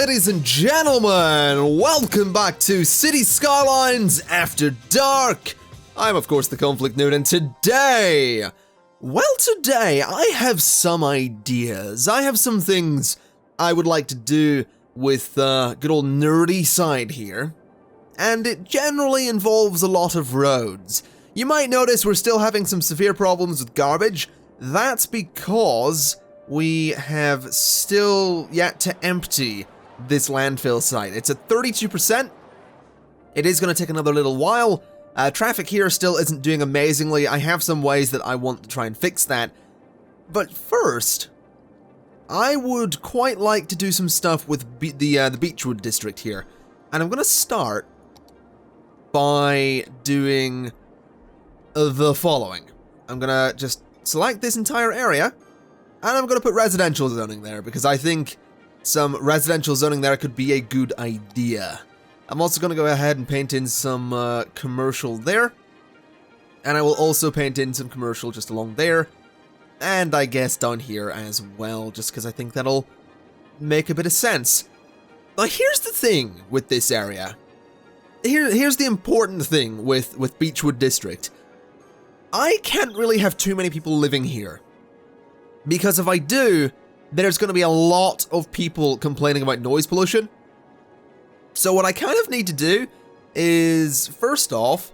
ladies and gentlemen, welcome back to City Skylines After Dark. I'm of course the ConflictNerd, and today I have some ideas. I have some things I would like to do with good old nerdy side here, and it generally involves a lot of roads. You might notice we're still having some severe problems with garbage. That's because we have still yet to empty this landfill site. It's at 32%. It is going to take another little while. Traffic here still isn't doing amazingly. I have some ways that I want to try and fix that. But first, I would quite like to do some stuff with the Beechwood district here. And I'm going to start by doing the following. I'm going to just select this entire area, and I'm going to put residential zoning there, because I think some residential zoning there could be a good idea. I'm also going to go ahead and paint in some commercial there, and I will also paint in some commercial just along there, and I guess down here as well, just because I think that'll make a bit of sense. Now here's the thing with this area. Here's the important thing with Beechwood District. I can't really have too many people living here, because if I do, there's going to be a lot of people complaining about noise pollution. So what I kind of need to do is, first off,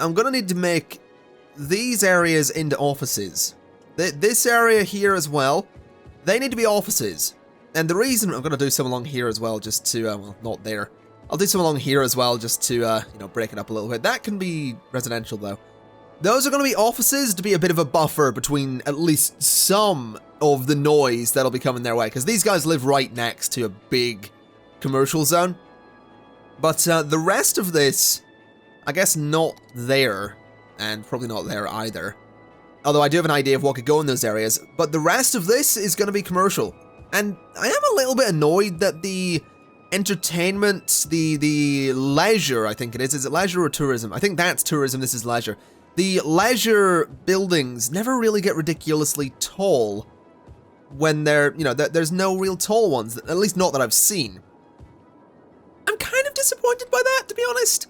I'm going to need to make these areas into offices. This area here as well, they need to be offices. And the reason I'm going to do some along here as well, just to, well, not there. I'll do some along here as well, just to, you know, break it up a little bit. That can be residential, though. Those are going to be offices to be a bit of a buffer between at least some of the noise that'll be coming their way, because these guys live right next to a big commercial zone. But the rest of this, I guess not there, and probably not there either. Although I do have an idea of what could go in those areas, but the rest of this is going to be commercial. And I am a little bit annoyed that the entertainment, the leisure, I think it is it leisure or tourism? I think that's tourism, this is leisure. The leisure buildings never really get ridiculously tall when they're, you know, there's no real tall ones, at least not that I've seen. I'm kind of disappointed by that, to be honest.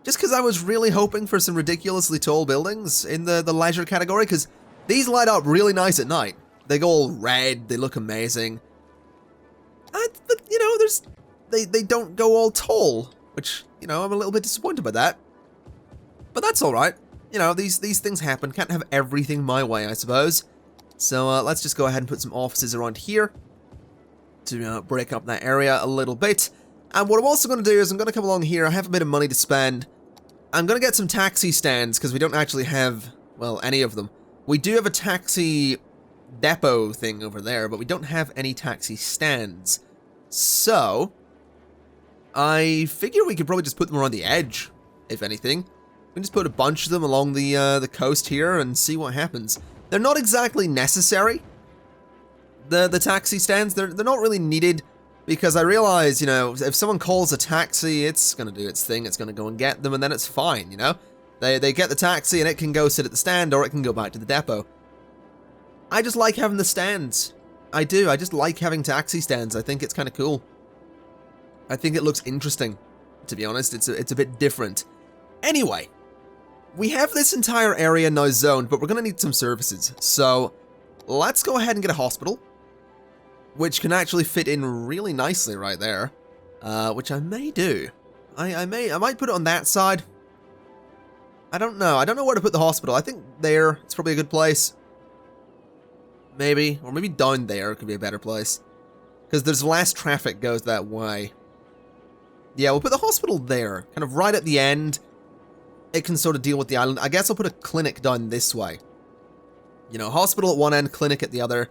Just because I was really hoping for some ridiculously tall buildings in the leisure category, because these light up really nice at night. They go all red, they look amazing. But, you know, they don't go all tall, which, you know, I'm a little bit disappointed by that. But that's alright. You know, these things happen. Can't have everything my way, I suppose. So let's just go ahead and put some offices around here to break up that area a little bit. And what I'm also going to do is I'm going to come along here. I have a bit of money to spend. I'm going to get some taxi stands, because we don't actually have, well, any of them. We do have a taxi depot thing over there, but we don't have any taxi stands. So I figure we could probably just put them around the edge, if anything. We can just put a bunch of them along the coast here and see what happens. They're not exactly necessary, the taxi stands. They're not really needed, because I realize, you know, if someone calls a taxi, it's going to do its thing. It's going to go and get them, and then it's fine, you know? They get the taxi, and it can go sit at the stand, or it can go back to the depot. I just like having the stands. I do. I just like having taxi stands. I think it's kind of cool. I think it looks interesting, to be honest. It's a bit different. Anyway, we have this entire area now zoned, but we're going to need some services. So let's go ahead and get a hospital, which can actually fit in really nicely right there, which I may do. I might put it on that side. I don't know. I don't know where to put the hospital. I think there, it's probably a good place. Maybe, or maybe down there could be a better place, because there's less traffic goes that way. Yeah, we'll put the hospital there, kind of right at the end. It can sort of deal with the island. I guess I'll put a clinic down this way. You know, hospital at one end, clinic at the other.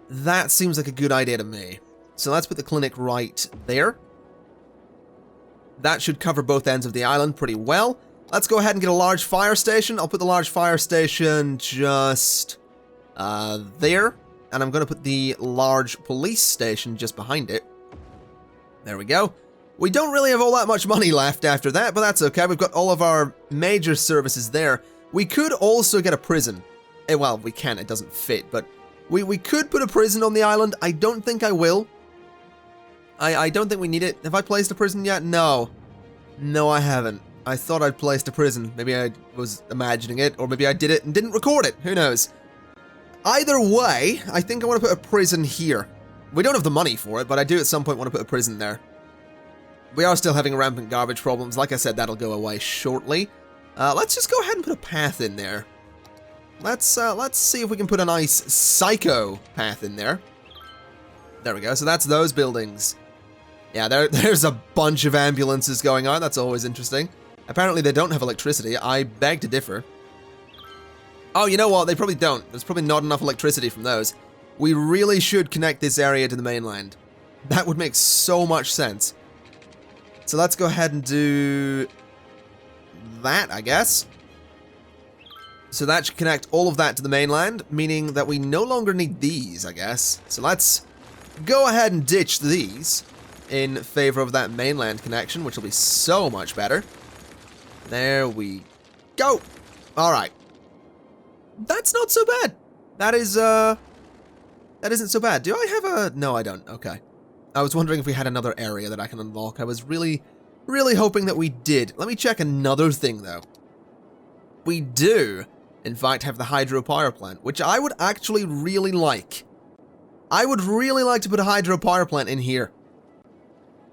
That seems like a good idea to me. So let's put the clinic right there. That should cover both ends of the island pretty well. Let's go ahead and get a large fire station. I'll put the large fire station just there. And I'm going to put the large police station just behind it. There we go. We don't really have all that much money left after that, but that's okay. We've got all of our major services there. We could also get a prison. Well, we can. It doesn't fit, but we could put a prison on the island. I don't think I will. I don't think we need it. Have I placed a prison yet? No. No, I haven't. I thought I'd placed a prison. Maybe I was imagining it, or maybe I did it and didn't record it. Who knows? Either way, I think I want to put a prison here. We don't have the money for it, but I do at some point want to put a prison there. We are still having rampant garbage problems. Like I said, that'll go away shortly. Let's just go ahead and put a path in there. Let's see if we can put a nice psycho path in there. There we go. So that's those buildings. Yeah, there's a bunch of ambulances going on. That's always interesting. Apparently they don't have electricity. I beg to differ. Oh, you know what? They probably don't. There's probably not enough electricity from those. We really should connect this area to the mainland. That would make so much sense. So let's go ahead and do that, I guess. So that should connect all of that to the mainland, meaning that we no longer need these, I guess. So let's go ahead and ditch these in favor of that mainland connection, which will be so much better. There we go. All right. That's not so bad. That isn't so bad. Do I have a... No, I don't. Okay. I was wondering if we had another area that I can unlock. I was really, really hoping that we did. Let me check another thing, though. We do, in fact, have the hydropower plant, which I would actually really like. I would really like to put a hydropower plant in here.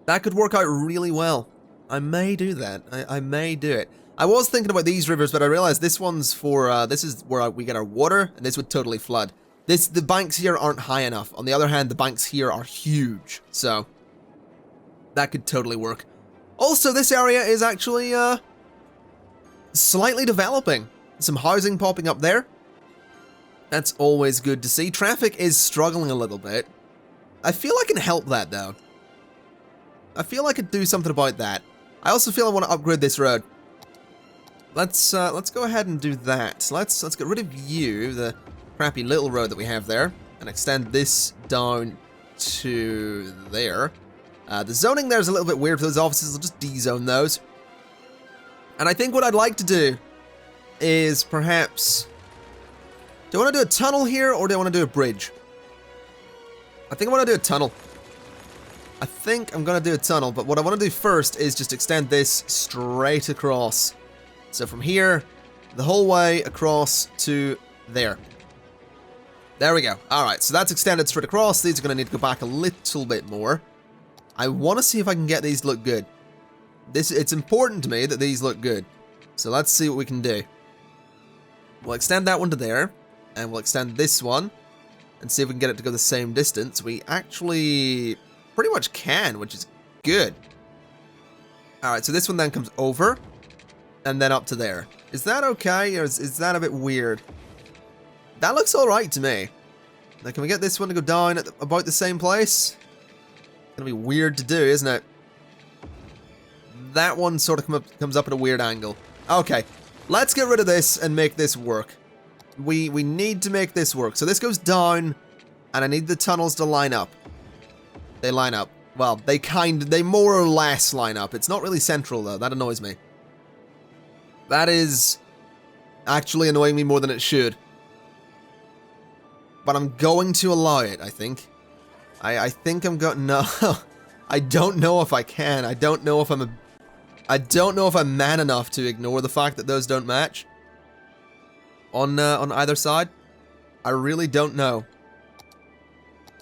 That could work out really well. I may do that. I may do it. I was thinking about these rivers, but I realized this one's for, this is where we get our water, and this would totally flood. The banks here aren't high enough. On the other hand, the banks here are huge, so that could totally work. Also, this area is actually, slightly developing. Some housing popping up there. That's always good to see. Traffic is struggling a little bit. I feel I can help that, though. I feel I could do something about that. I also feel I want to upgrade this road. Let's go ahead and do that. So let's get rid of you, the crappy little road that we have there, and extend this down to there. The zoning there is a little bit weird for those offices. I'll just de-zone those. And I think what I'd like to do is perhaps... Do I want to do a tunnel here, or do I want to do a bridge? I think I want to do a tunnel. I think I'm going to do a tunnel, but what I want to do first is just extend this straight across. So from here, the whole way across to there. There we go. Alright, so that's extended straight across. These are going to need to go back a little bit more. I want to see if I can get these to look good. It's important to me that these look good. So let's see what we can do. We'll extend that one to there, and we'll extend this one, and see if we can get it to go the same distance. We actually pretty much can, which is good. Alright, so this one then comes over, and then up to there. Is that okay, or is that a bit weird? That looks alright to me. Now, can we get this one to go down at about the same place? It's gonna be weird to do, isn't it? That one sort of comes up at a weird angle. Okay, let's get rid of this and make this work. We need to make this work. So this goes down, and I need the tunnels to line up. They line up. Well, they more or less line up. It's not really central, though. That annoys me. That is actually annoying me more than it should. But I'm going to allow it, I think. I think I'm going... No. I don't know if I can. I don't know if I'm man enough to ignore the fact that those don't match. On either side. I really don't know.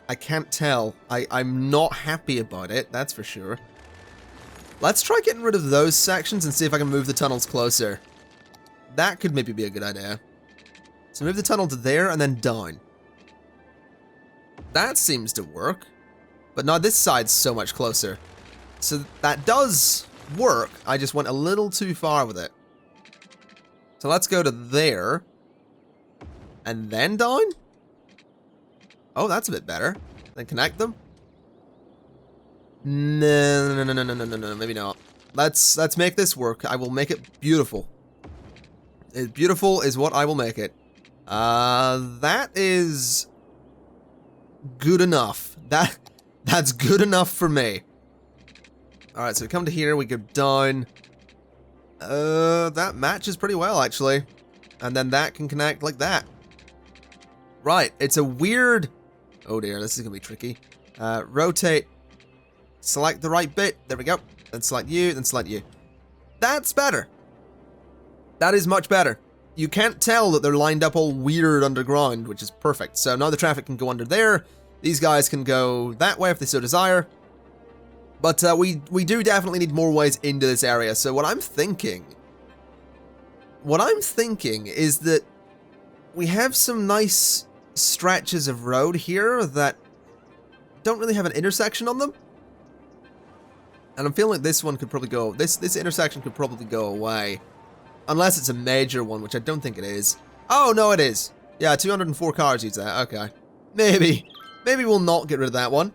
I can't tell. I'm not happy about it, that's for sure. Let's try getting rid of those sections and see if I can move the tunnels closer. That could maybe be a good idea. So move the tunnel to there and then down. That seems to work. But now this side's so much closer. So that does work. I just went a little too far with it. So let's go to there. And then down? Oh, that's a bit better. Then connect them? No, maybe not. Let's make this work. I will make it beautiful. Beautiful is what I will make it. That is good enough. That's good enough for me. Alright, so we come to here, we go down. That matches pretty well, actually. And then that can connect like that. Right, it's a weird... Oh dear, this is gonna be tricky. Rotate Select the right bit. There we go. Then select you, then select you. That's better. That is much better. You can't tell that they're lined up all weird underground, which is perfect. So now the traffic can go under there. These guys can go that way if they so desire. But we do definitely need more ways into this area. So what I'm thinking is that we have some nice stretches of road here that don't really have an intersection on them. And I'm feeling like this one could probably go, this intersection could probably go away. Unless it's a major one, which I don't think it is. Oh, no, it is. Yeah, 204 cars use that. Okay. Maybe we'll not get rid of that one.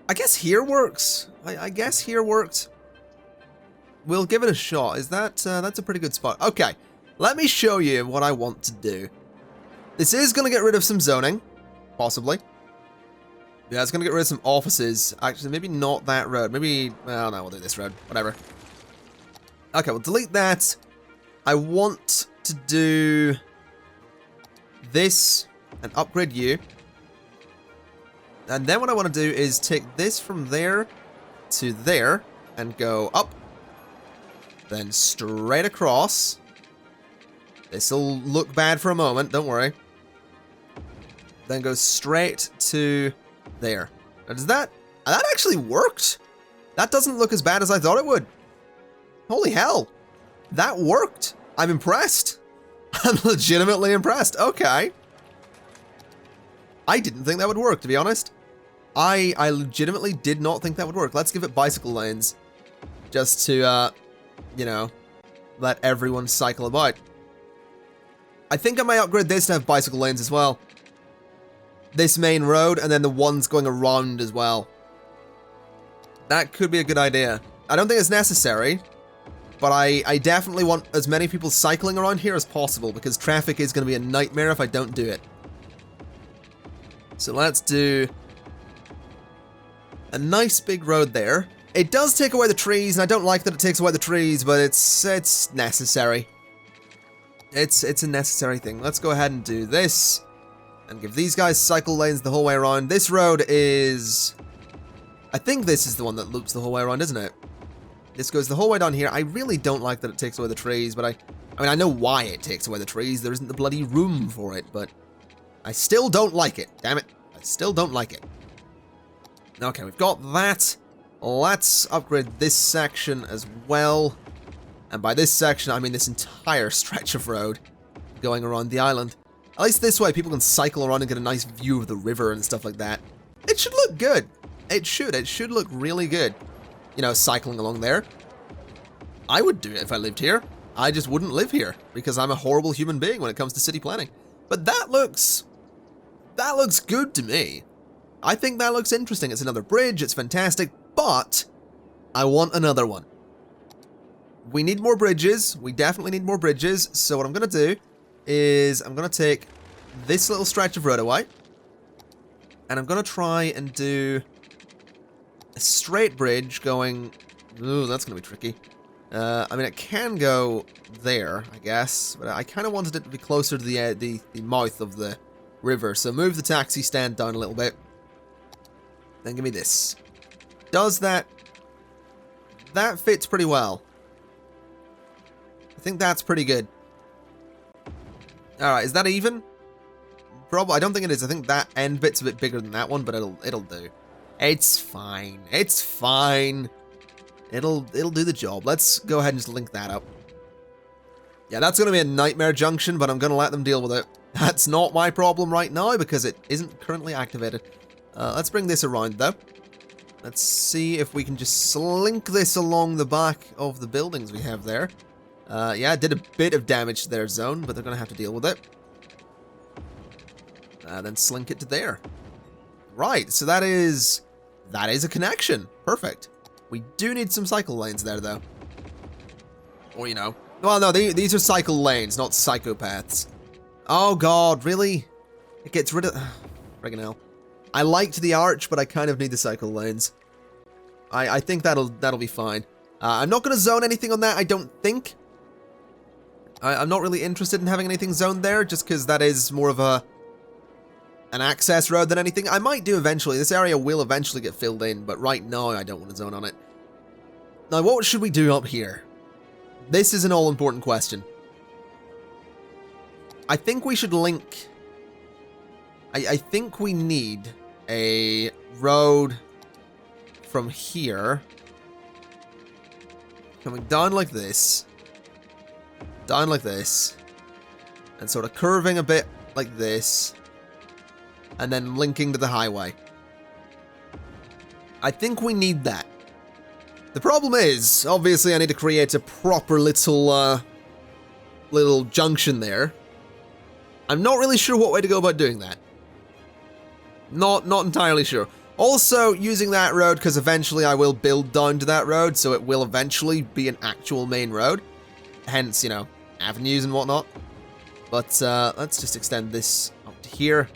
I guess here works. I guess here works. We'll give it a shot. Is that, that's a pretty good spot. Okay. Let me show you what I want to do. This is going to get rid of some zoning. Possibly. Yeah, it's going to get rid of some offices. Actually, maybe not that road. Maybe, well, no, we'll do this road. Whatever. Okay, we'll delete that. I want to do this and upgrade you. And then what I want to do is take this from there to there and go up. Then straight across. This'll look bad for a moment, don't worry. Then go straight to there. Now does that actually worked? That doesn't look as bad as I thought it would. Holy hell. That worked. I'm impressed. I'm legitimately impressed. Okay. I didn't think that would work, to be honest. I legitimately did not think that would work. Let's give it bicycle lanes. Just to, you know, let everyone cycle about. I think I might upgrade this to have bicycle lanes as well. This main road, and then the ones going around as well. That could be a good idea. I don't think it's necessary, but I definitely want as many people cycling around here as possible, because traffic is going to be a nightmare if I don't do it. So let's do a nice big road there. It does take away the trees, and I don't like that it takes away the trees, but it's necessary. It's a necessary thing. Let's go ahead and do this. And give these guys cycle lanes the whole way around. This road is... I think this is the one that loops the whole way around, isn't it? This goes the whole way down here. I really don't like that it takes away the trees, but I mean, I know why it takes away the trees. There isn't the bloody room for it, but I still don't like it. Damn it. I still don't like it. Okay, we've got that. Let's upgrade this section as well. And by this section, I mean this entire stretch of road going around the island. At least this way, people can cycle around and get a nice view of the river and stuff like that. It should look good. It should look really good. You know, cycling along there. I would do it if I lived here. I just wouldn't live here because I'm a horrible human being when it comes to city planning. But that looks good to me. I think that looks interesting. It's another bridge. It's fantastic. But I want another one. We need more bridges. We definitely need more bridges. So what I'm going to do is I'm going to take this little stretch of road away, and I'm going to try and do a straight bridge going... Ooh, that's going to be tricky. I mean, it can go there, I guess, but I kind of wanted it to be closer to the mouth of the river, so move the taxi stand down a little bit. Then give me this. Does that... That fits pretty well. I think that's pretty good. Alright, is that even? Probably, I don't think it is. I think that end bit's a bit bigger than that one, but it'll do. It's fine. It's fine. It'll do the job. Let's go ahead and just link that up. Yeah, that's going to be a nightmare junction, but I'm going to let them deal with it. That's not my problem right now because it isn't currently activated. Let's bring this around, though. Let's see if we can just slink this along the back of the buildings we have there. Yeah, it did a bit of damage to their zone, but they're going to have to deal with it. Then slink it to there. Right, so that is a connection. Perfect. We do need some cycle lanes there, though. Or, you know. Well, no, these are cycle lanes, not psychopaths. Oh, God, really? It gets rid of... Friggin' hell. I liked the arch, but I kind of need the cycle lanes. I think that'll be fine. I'm not going to zone anything on that, I don't think. I'm not really interested in having anything zoned there, just because that is more of a an access road than anything. I might do eventually. This area will eventually get filled in, but right now I don't want to zone on it. Now, what should we do up here? This is an all-important question. I think we should link... I think we need a road from here, coming down like this, and sort of curving a bit like this, and then linking to the highway. I think we need that. The problem is, obviously I need to create a proper little junction there. I'm not really sure what way to go about doing that. Not entirely sure. Also, using that road, because eventually I will build down to that road, so it will eventually be an actual main road. Hence, you know, avenues and whatnot. But, let's just extend this up to here.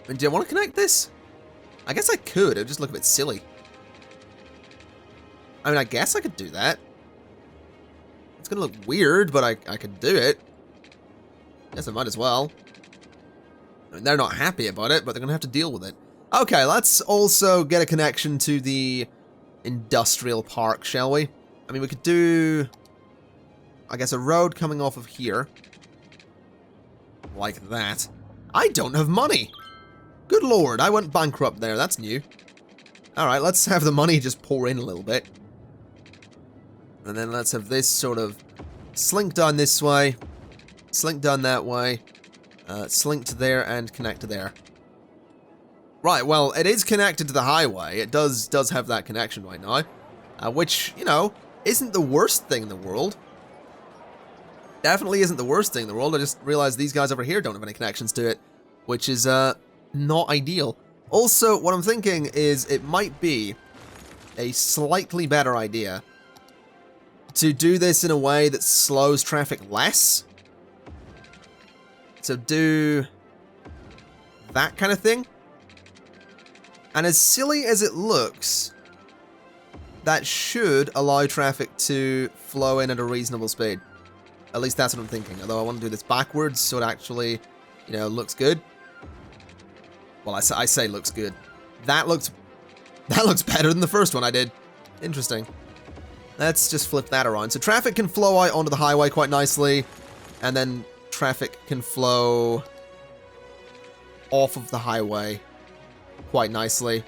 And do I want to connect this? I guess I could, it would just look a bit silly. I mean, I guess I could do that. It's gonna look weird, but I could do it. Guess I might as well. I mean, they're not happy about it, but they're gonna have to deal with it. Okay, let's also get a connection to the industrial park, shall we? I mean, we could do, I guess, a road coming off of here. Like that. I don't have money! Good lord, I went bankrupt there, that's new. Alright, let's have the money just pour in a little bit. And then let's have this sort of slink down this way, slink down that way, slink to there and connect to there. Right, well, it is connected to the highway. It does have that connection right now. Which, you know, isn't the worst thing in the world. Definitely isn't the worst thing in the world. I just realized these guys over here don't have any connections to it. Which is, not ideal. Also, what I'm thinking is it might be a slightly better idea to do this in a way that slows traffic less. So do that kind of thing. And as silly as it looks, that should allow traffic to flow in at a reasonable speed. At least that's what I'm thinking. Although I want to do this backwards so it actually, you know, looks good. Well, I say looks good. That looks better than the first one I did. Interesting. Let's just flip that around. So traffic can flow out onto the highway quite nicely, and then traffic can flow off of the highway quite nicely.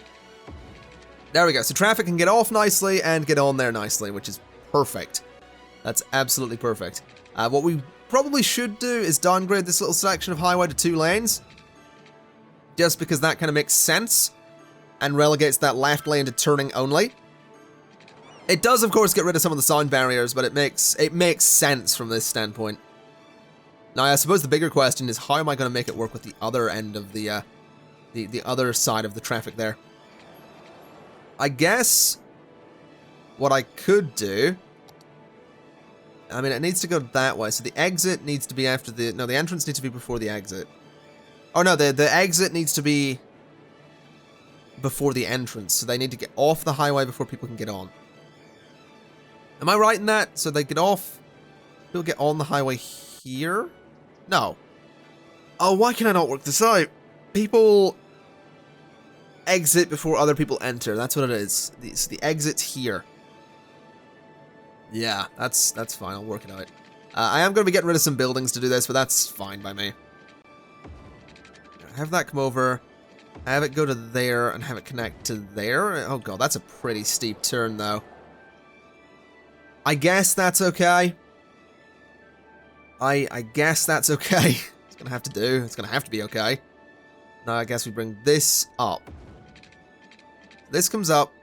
There we go. So traffic can get off nicely and get on there nicely, which is perfect. That's absolutely perfect. What we probably should do is downgrade this little section of highway to 2 lanes. Just because that kind of makes sense and relegates that left lane to turning only. It does, of course, get rid of some of the sound barriers, but it makes sense from this standpoint. Now, I suppose the bigger question is how am I going to make it work with the other end of the other side of the traffic there? I guess what I could do, I mean, it needs to go that way. So the exit needs to be after the, no, the entrance needs to be before the exit. Oh no, the exit needs to be before the entrance. So they need to get off the highway before people can get on. Am I right in that? So they get off, people get on the highway here? No. Oh, why can I not work this out? People exit before other people enter. That's what it is. The exit's here. Yeah, that's fine. I'll work it out. I am going to be getting rid of some buildings to do this, but that's fine by me. Have that come over. Have it go to there and have it connect to there. Oh god, that's a pretty steep turn though. I guess that's okay. I guess that's okay. It's gonna have to do. It's gonna have to be okay. Now I guess we bring this up. This comes up.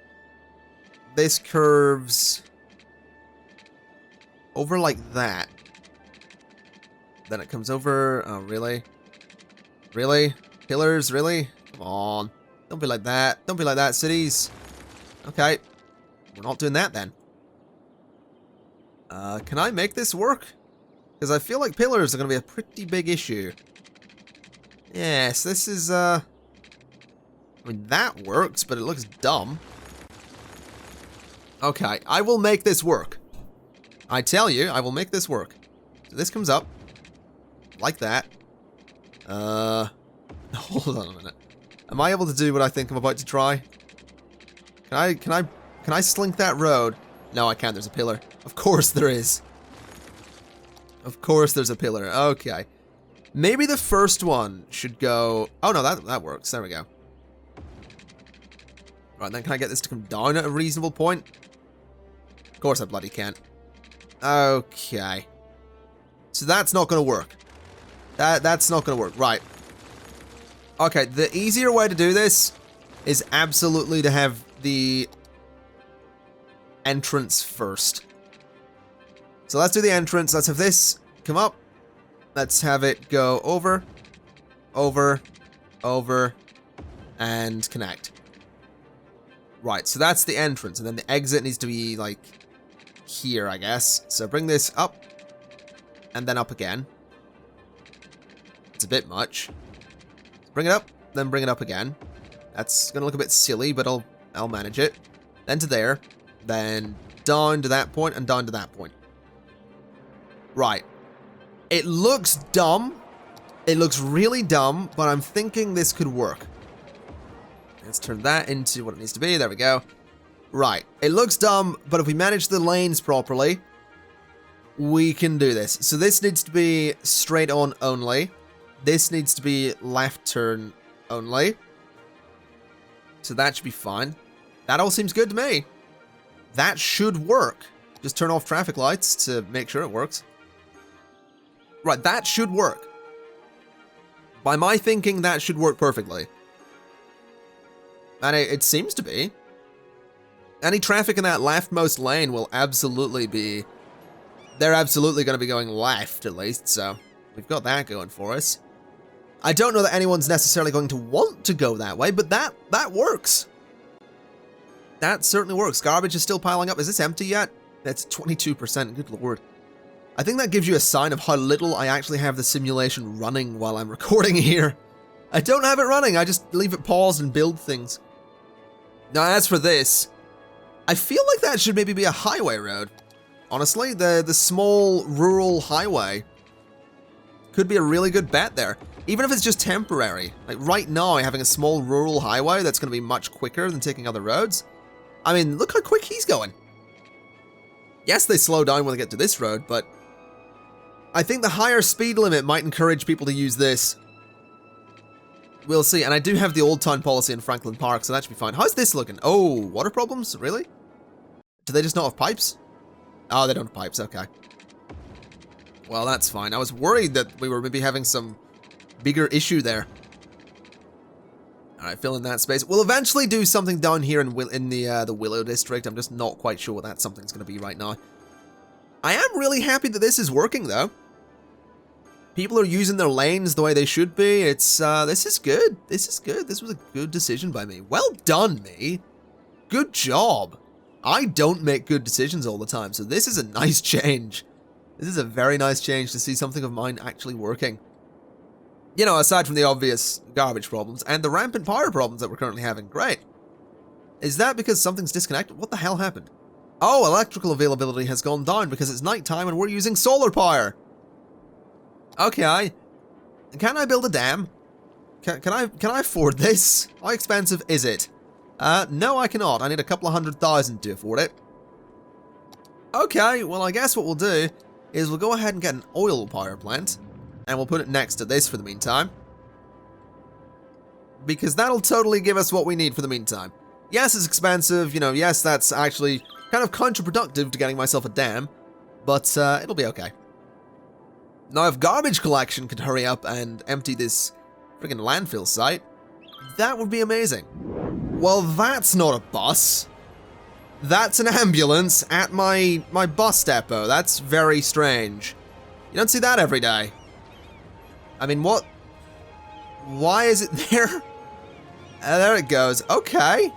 This curves over like that. Then it comes over. Oh, really? Really? Pillars? Really? Come on. Don't be like that. Don't be like that, cities. Okay. We're not doing that then. Can I make this work? Because I feel like pillars are going to be a pretty big issue. Yes, this is, I mean, that works, but it looks dumb. Okay, I will make this work. I tell you, I will make this work. So this comes up. Like that. Hold on a minute. Am I able to do what I think I'm about to try? Can I slink that road? No, I can't. There's a pillar. Of course there is. Of course there's a pillar. Okay. Maybe the first one should go... Oh, no, that works. There we go. Right, then can I get this to come down at a reasonable point? Of course I bloody can't. Okay. So that's not going to work. That's not going to work. Right. Okay, the easier way to do this is absolutely to have the entrance first. So let's do the entrance. Let's have this come up. Let's have it go over, over, over, and connect. Right, so that's the entrance, and then the exit needs to be, like, here, I guess. So bring this up, and then up again. It's a bit much. Bring it up, then bring it up again. That's gonna look a bit silly, but I'll manage it. Then to there, then down to that point, and down to that point. Right. It looks dumb. It looks really dumb, but I'm thinking this could work. Let's turn that into what it needs to be. There we go. Right. It looks dumb, but if we manage the lanes properly, we can do this. So this needs to be straight on only. This needs to be left turn only. So that should be fine. That all seems good to me. That should work. Just turn off traffic lights to make sure it works. Right, that should work. By my thinking, that should work perfectly. And it seems to be. Any traffic in that leftmost lane will absolutely be... They're absolutely going to be going left, at least, so we've got that going for us. I don't know that anyone's necessarily going to want to go that way, but that works. That certainly works. Garbage is still piling up. Is this empty yet? That's 22%, good lord. I think that gives you a sign of how little I actually have the simulation running while I'm recording here. I don't have it running, I just leave it paused and build things. Now as for this, I feel like that should maybe be a highway road. Honestly, the small rural highway could be a really good bet there. Even if it's just temporary. Like right now, having a small rural highway that's going to be much quicker than taking other roads. I mean, look how quick he's going. Yes, they slow down when they get to this road, but I think the higher speed limit might encourage people to use this. We'll see, and I do have the Old Town policy in Franklin Park, so that should be fine. How's this looking? Oh, water problems? Really? Do they just not have pipes? Oh, they don't have pipes, okay. Well, that's fine. I was worried that we were maybe having some bigger issue there. Alright, fill in that space. We'll eventually do something down here in the Willow District. I'm just not quite sure what that something's going to be right now. I am really happy that this is working, though. People are using their lanes the way they should be. It's, this is good. This is good. This was a good decision by me. Well done, me. Good job. I don't make good decisions all the time, so this is a nice change. This is a very nice change to see something of mine actually working. You know, aside from the obvious garbage problems and the rampant power problems that we're currently having. Great. Is that because something's disconnected? What the hell happened? Oh, electrical availability has gone down because it's nighttime and we're using solar power. Okay. Can I build a dam? Can I afford this? How expensive is it? No, I cannot. I need a couple of $100,000 to afford it. Okay, well, I guess what we'll do is we'll go ahead and get an oil power plant, and we'll put it next to this for the meantime. Because that'll totally give us what we need for the meantime. Yes, it's expensive, you know, yes, that's actually kind of counterproductive to getting myself a dam, but it'll be okay. Now, if garbage collection could hurry up and empty this friggin' landfill site, that would be amazing. Well, that's not a bus. That's an ambulance at my bus depot. That's very strange. You don't see that every day. I mean, what? Why is it there? There it goes. Okay.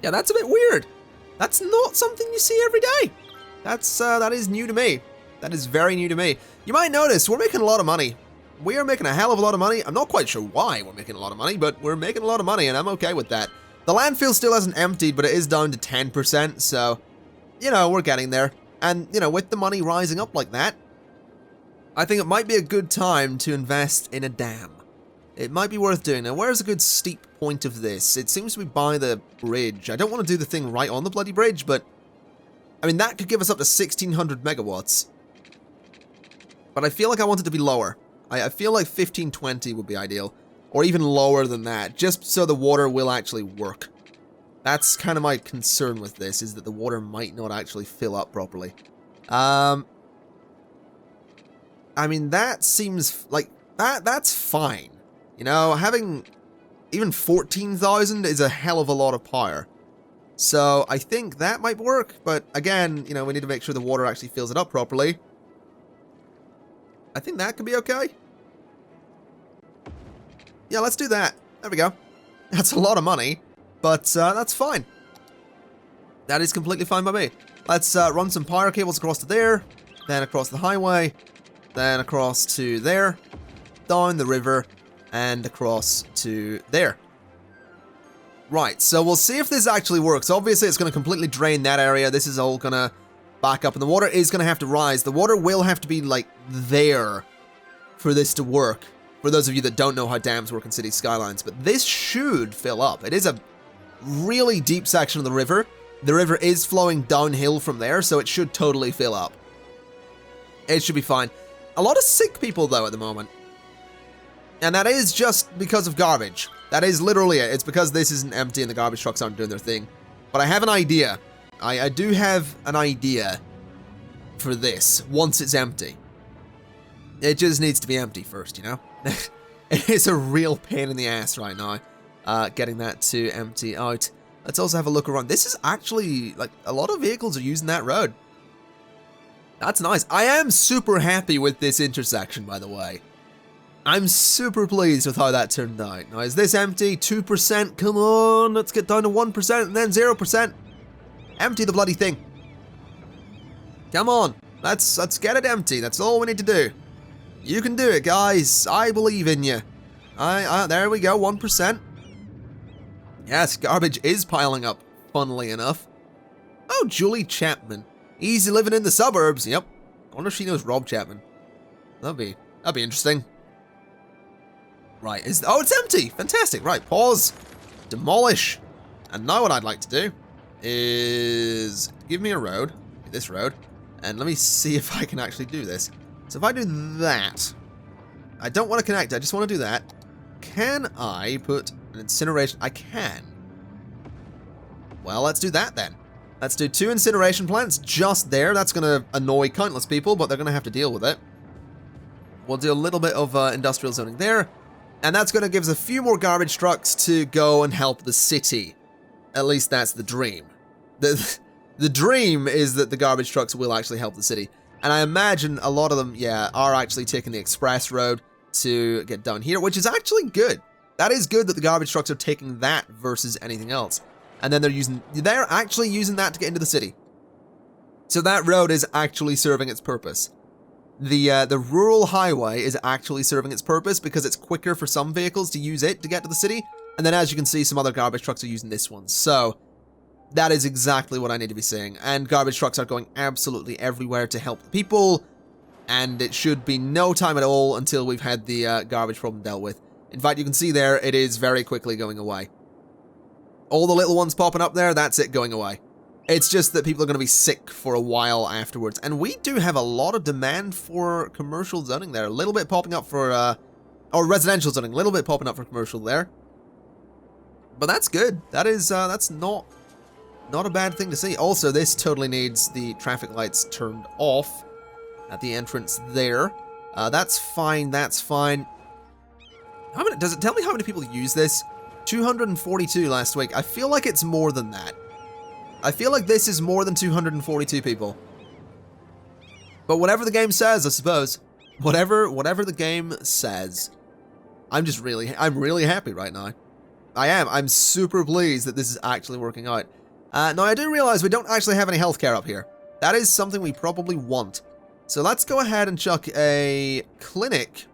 Yeah, that's a bit weird. That's not something you see every day. That is new to me. That is very new to me. You might notice we're making a lot of money. We are making a hell of a lot of money. I'm not quite sure why we're making a lot of money, but we're making a lot of money, and I'm okay with that. The landfill still hasn't emptied, but it is down to 10%, so, you know, we're getting there. And, you know, with the money rising up like that, I think it might be a good time to invest in a dam. It might be worth doing. Now, where's a good steep point of this? It seems to be by the bridge. I don't want to do the thing right on the bloody bridge, but... I mean, that could give us up to 1600 megawatts. But I feel like I want it to be lower. I feel like 1520 would be ideal. Or even lower than that, just so the water will actually work. That's kind of my concern with this, is that the water might not actually fill up properly. I mean, that seems like... That's fine. You know, having even 14,000 is a hell of a lot of power. So I think that might work, but again, you know, we need to make sure the water actually fills it up properly. I think that could be okay. Yeah, let's do that. There we go. That's a lot of money, but that's fine. That is completely fine by me. Let's run some power cables across to there, then across the highway, then across to there, down the river, and across to there. Right, so we'll see if this actually works. Obviously, it's going to completely drain that area. This is all going to back up, and the water is going to have to rise. The water will have to be, like, there for this to work. For those of you that don't know how dams work in City Skylines, but this should fill up. It is a really deep section of the river. The river is flowing downhill from there, so it should totally fill up. It should be fine. A lot of sick people, though, at the moment. And that is just because of garbage. That is literally it. It's because this isn't empty and the garbage trucks aren't doing their thing. But I have an idea. I do have an idea for this once it's empty. It just needs to be empty first, you know? It is a real pain in the ass right now, getting that to empty out. Let's also have a look around. This is actually, like, a lot of vehicles are using that road. That's nice. I am super happy with this intersection, by the way. I'm super pleased with how that turned out. Now, is this empty? 2%? Come on, let's get down to 1% and then 0%. Empty the bloody thing. Come on, let's get it empty. That's all we need to do. You can do it, guys. I believe in you. There we go, 1%. Yes, garbage is piling up, funnily enough. Oh, Julie Chapman. Easy living in the suburbs. Yep. I wonder if she knows Rob Chapman. That'd be interesting. Right, oh, it's empty! Fantastic! Right, pause. Demolish. And now what I'd like to do is give me a road, this road, and let me see if I can actually do this. So if I do that, I don't want to connect, I just want to do that. Can I put an incineration? I can. Well, let's do that then. Let's do 2 incineration plants just there. That's going to annoy countless people, but they're going to have to deal with it. We'll do a little bit of industrial zoning there. And that's going to give us a few more garbage trucks to go and help the city. At least that's the dream. The dream is that the garbage trucks will actually help the city. And I imagine a lot of them, yeah, are actually taking the express road to get down here, which is actually good. That is good that the garbage trucks are taking that versus anything else. And then they're actually using that to get into the city. So that road is actually serving its purpose. The rural highway is actually serving its purpose because it's quicker for some vehicles to use it to get to the city. And then as you can see, some other garbage trucks are using this one. So that is exactly what I need to be saying. And garbage trucks are going absolutely everywhere to help the people. And it should be no time at all until we've had the garbage problem dealt with. In fact, you can see there, it is very quickly going away. All the little ones popping up there, that's it going away. It's just that people are going to be sick for a while afterwards. And we do have a lot of demand for commercial zoning there. A little bit popping up for, or residential zoning. A little bit popping up for commercial there. But that's good. That is, that's not a bad thing to see. Also, this totally needs the traffic lights turned off at the entrance there. That's fine, that's fine. How many, does it tell me how many people use this? 242 last week. I feel like it's more than that. I feel like this is more than 242 people. But whatever the game says, I suppose. Whatever the game says. I'm really happy right now. I am. I'm super pleased that this is actually working out. Now, I do realize we don't actually have any healthcare up here. That is something we probably want. So let's go ahead and chuck a clinic.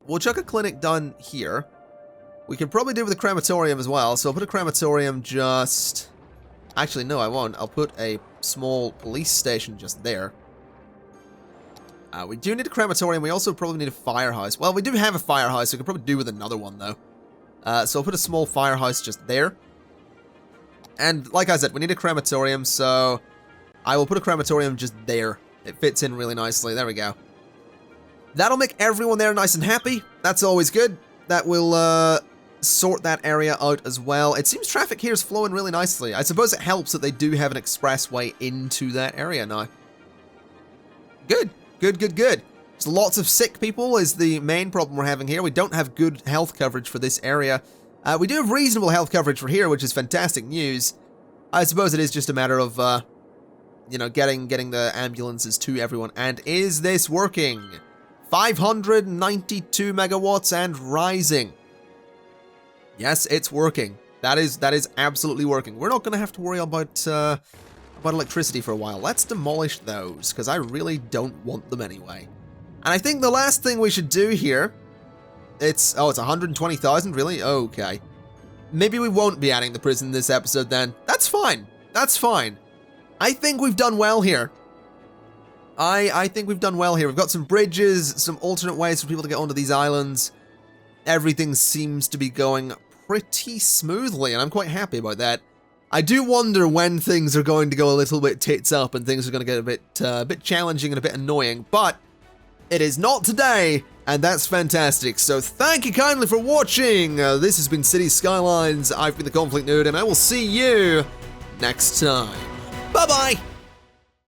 We'll chuck a clinic down here. We could probably do with a crematorium as well. So I'll put a crematorium just... Actually, no, I won't. I'll put a small police station just there. We do need a crematorium. We also probably need a firehouse. Well, we do have a firehouse, so we could probably do with another one, though. So I'll put a small firehouse just there. And like I said, we need a crematorium, so I will put a crematorium just there. It fits in really nicely. There we go. That'll make everyone there nice and happy. That's always good. That will sort that area out as well. It seems traffic here is flowing really nicely. I suppose it helps that they do have an expressway into that area now. Good. Good, good, good. So lots of sick people is the main problem we're having here. We don't have good health coverage for this area. We do have reasonable health coverage for here, which is fantastic news. I suppose it is just a matter of, you know, getting the ambulances to everyone. And is this working? 592 megawatts and rising. Yes, it's working. That is absolutely working. We're not going to have to worry about electricity for a while. Let's demolish those, because I really don't want them anyway. And I think the last thing we should do here, it's 120,000, really? Okay. Maybe we won't be adding the prison this episode then. That's fine. That's fine. I think we've done well here. I think we've done well here. We've got some bridges, some alternate ways for people to get onto these islands. Everything seems to be going pretty smoothly, and I'm quite happy about that. I do wonder when things are going to go a little bit tits up and things are going to get a bit challenging and a bit annoying, but it is not today, and that's fantastic. So thank you kindly for watching. This has been City Skylines. I've been the ConflictNerd, and I will see you next time. Bye-bye!